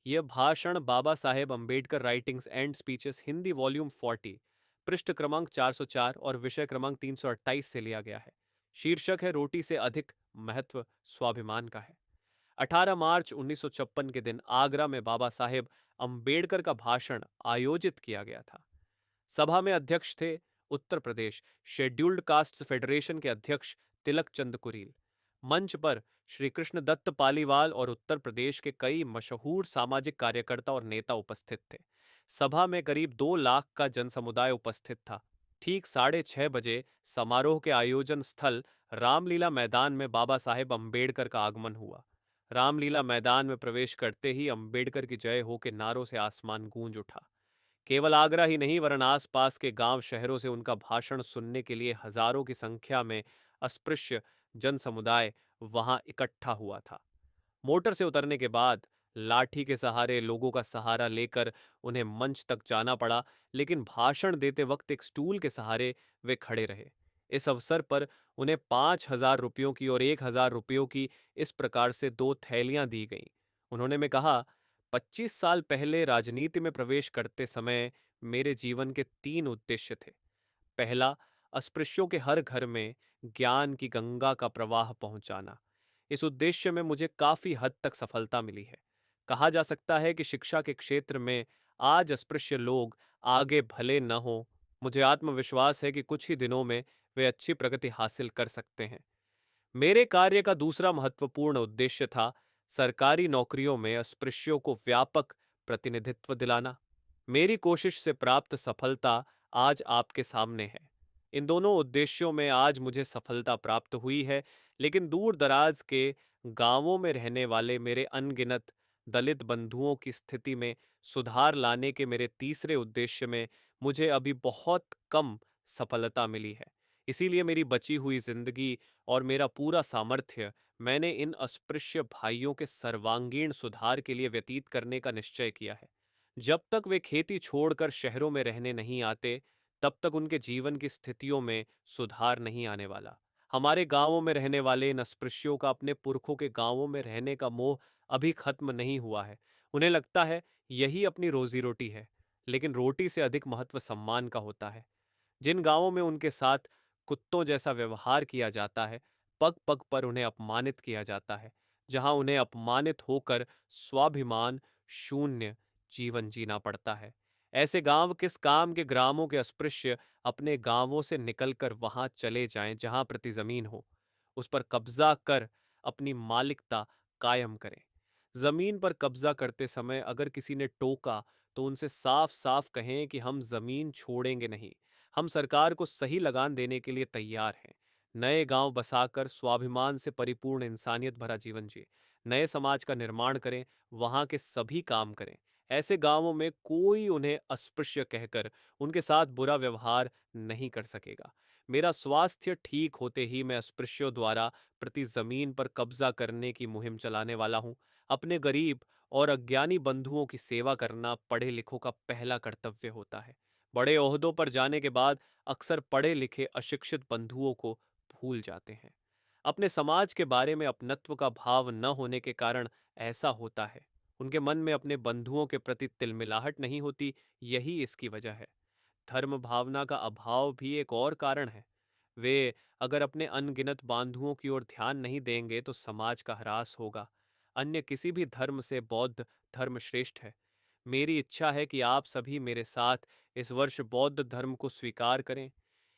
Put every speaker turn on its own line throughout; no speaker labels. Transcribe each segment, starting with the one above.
यह भाषण Baba Saheb Ambedkar writings and speeches Hindi volume 40, पृष्ठ क्रमांक 404 और विषय क्रमांक 328 से लिया गया है। शीर्षक है रोटी से अधिक महत्व स्वाभिमान का है। 18 मार्च 1956 के दिन आगरा में बाबा साहेब अम्बेडकर का भाषण आयोजित किया गया था। सभा में अध्यक्ष थे Uttar Pradesh scheduled castes federation के अध्यक्ष तिलक चंद कुरील। मंच पर श्री कृष्ण दत्त पालीवाल और उत्तर प्रदेश के कई मशहूर सामाजिक कार्यकर्ता और नेता उपस्थित थे। सभा में करीब 2 लाख का जनसमुदाय उपस्थित था। ठीक 6:30 बजे समारोह के आयोजन स्थल रामलीला मैदान में बाबा साहेब अम्बेडकर का आगमन हुआ। रामलीला मैदान में प्रवेश करते ही अम्बेडकर की जय हो के नारों से आसमान गूंज उठा। केवल आगरा ही नहीं वरन आसपास के गांव शहरों से उनका भाषण सुनने के लिए हजारों की संख्या में अस्पृश्य जन समुदाय वहां इकट्ठा हुआ था। मोटर से उतरने के बाद लाठी के सहारे लोगों का सहारा लेकर उन्हें मंच तक जाना पड़ा, लेकिन भाषण देते वक्त एक स्टूल के सहारे वे खड़े रहे। इस अवसर पर उन्हें 5,000 रुपयों की और 1,000 रुपयों की इस प्रकार से 2 थैलियां दी गईं। उन्होंने में कहा, 25 साल पहले राजनीति में प्रवेश करते समय मेरे जीवन के 3 उद्देश्य थे। पहला, अस्पृश्यों के हर घर में ज्ञान की गंगा का प्रवाह पहुंचाना। इस उद्देश्य में मुझे काफी हद तक सफलता मिली है। कहा जा सकता है कि शिक्षा के क्षेत्र में आज अस्पृश्य लोग आगे भले न हो, मुझे आत्मविश्वास है कि कुछ ही दिनों में वे अच्छी प्रगति हासिल कर सकते हैं। मेरे कार्य का दूसरा महत्वपूर्ण उद्देश्य था सरकारी नौकरियों में अस्पृश्यों को व्यापक प्रतिनिधित्व दिलाना। मेरी कोशिश से प्राप्त सफलता आज आपके सामने है। इन दोनों उद्देश्यों में आज मुझे सफलता प्राप्त हुई है, लेकिन दूर दराज के गांवों में रहने वाले मेरे अनगिनत दलित बंधुओं की स्थिति में सुधार लाने के मेरे तीसरे उद्देश्य में मुझे अभी बहुत कम सफलता मिली है। इसीलिए मेरी बची हुई जिंदगी और मेरा पूरा सामर्थ्य मैंने इन अस्पृश्य भाइयों के सर्वांगीण सुधार के लिए व्यतीत करने का निश्चय किया है। जब तक वे खेती छोड़कर शहरों में रहने नहीं आते, तब तक उनके जीवन की स्थितियों में सुधार नहीं आने वाला। हमारे गांवों में रहने वाले इन अस्पृश्यों का अपने पुरखों के गांवों में रहने का मोह अभी खत्म नहीं हुआ है। उन्हें लगता है यही अपनी रोजी रोटी है, लेकिन रोटी से अधिक महत्व सम्मान का होता है। जिन गांवों में उनके साथ कुत्तों जैसा व्यवहार किया जाता है, पग पग पर उन्हें अपमानित किया जाता है, जहां उन्हें अपमानित होकर स्वाभिमान शून्य जीवन जीना पड़ता है। ऐसे गांव किस काम के ग्रामों के अस्पृश्य अपने गांवों से निकलकर वहां चले जाएं जहां प्रति जमीन हो, उस पर कब्जा कर अपनी मालिकता कायम करें। जमीन पर कब्जा करते समय अगर किसी ने टोका तो उनसे साफ साफ कहें कि हम जमीन छोड़ेंगे नहीं, हम सरकार को सही लगान देने के लिए तैयार हैं। नए गांव बसाकर स्वाभिमान से परिपूर्ण इंसानियत भरा जीवन जिए, नए समाज का निर्माण करें, वहां के सभी काम करें। ऐसे गांवों में कोई उन्हें अस्पृश्य कहकर उनके साथ बुरा व्यवहार नहीं कर सकेगा। मेरा स्वास्थ्य ठीक होते ही मैं अस्पृश्यों द्वारा प्रति जमीन पर कब्जा करने की मुहिम चलाने वाला हूं। अपने गरीब और अज्ञानी बंधुओं की सेवा करना पढ़े लिखों का पहला कर्तव्य होता है। बड़े ओहदों पर जाने के बाद अक्सर पढ़े लिखे अशिक्षित बंधुओं को भूल जाते हैं। अपने समाज के बारे में अपनत्व का भाव न होने के कारण ऐसा होता है। उनके मन में अपने बंधुओं के प्रति तिलमिलाहट नहीं होती, यही इसकी वजह है। धर्म भावना का अभाव भी एक और कारण है। वे अगर अपने अनगिनत बांधुओं की ओर ध्यान नहीं देंगे तो समाज का ह्रास होगा। अन्य किसी भी धर्म से बौद्ध धर्म श्रेष्ठ है। मेरी इच्छा है कि आप सभी मेरे साथ इस वर्ष बौद्ध धर्म को स्वीकार करें।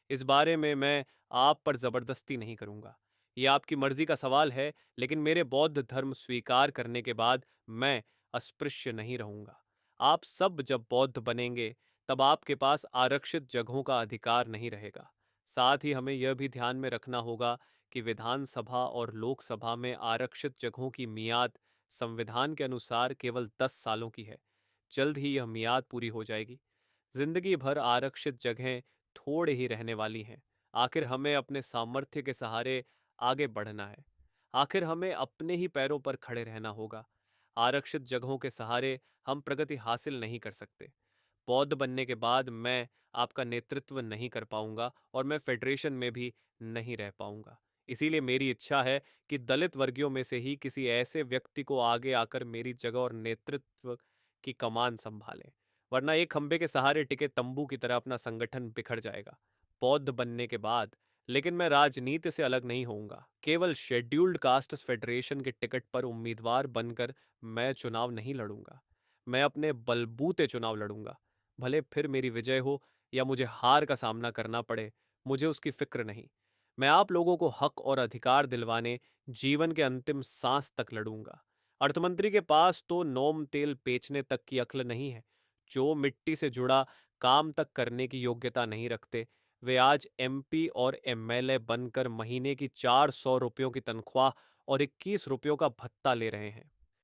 इस बारे में मैं आप पर जबरदस्ती नहीं करूंगा। यह आपकी मर्जी का सवाल है, लेकिन मेरे बौद्ध धर्म स्वीकार करने के बाद मैं अस्पृश्य नहीं रहूंगा। आप सब जब बौद्ध बनेंगे, तब आपके पास आरक्षित जगहों का अधिकार नहीं रहेगा। साथ ही हमें यह भी ध्यान में रखना होगा कि विधानसभा और लोकसभा में आरक्षित जगहों की मियाद संविधान के अनुसार केवल 10 सालों की है। जल्द ही यह मियाद पूरी हो जाएगी। जिंदगी भर आरक्षित जगहें थोड़े ही रहने वाली हैं। आखिर हमें अपने सामर्थ्य के सहारे आगे बढ़ना है। आखिर हमें अपने ही पैरों पर खड़े रहना होगा। आरक्षित जगहों के सहारे हम प्रगति हासिल नहीं कर सकते। बौद्ध बनने के बाद मैं आपका नेतृत्व नहीं कर पाऊंगा और मैं फेडरेशन में भी नहीं रह पाऊंगा। इसीलिए मेरी इच्छा है कि दलित वर्गियों में से ही किसी ऐसे व्यक्ति को आगे आकर मेरी जगह और नेतृत्व की कमान संभाले, वरना एक खंबे के सहारे टिके तंबू की तरह अपना संगठन बिखर जाएगा। बौद्ध बनने के बाद लेकिन मैं राजनीति से अलग नहीं होऊंगा। केवल शेड्यूल्ड कास्ट्स फेडरेशन के टिकट पर उम्मीदवार बनकर मैं चुनाव नहीं लड़ूंगा। मैं अपने बलबूते चुनाव लड़ूंगा। भले फिर मेरी विजय हो या मुझे हार का सामना करना पड़े, मुझे उसकी फिक्र नहीं। मैं आप लोगों को हक और अधिकार दिलवाने जीवन के अंतिम सांस तक लड़ूंगा। अर्थमंत्री के पास तो नोम तेल बेचने तक की अक्ल नहीं है। जो मिट्टी से जुड़ा काम तक करने की योग्यता नहीं रखते, वे आज एमपी और एमएलए बनकर महीने की 400 रुपयों की तनख्वाह और 21 रुपयों का भत्ता ले रहे हैं।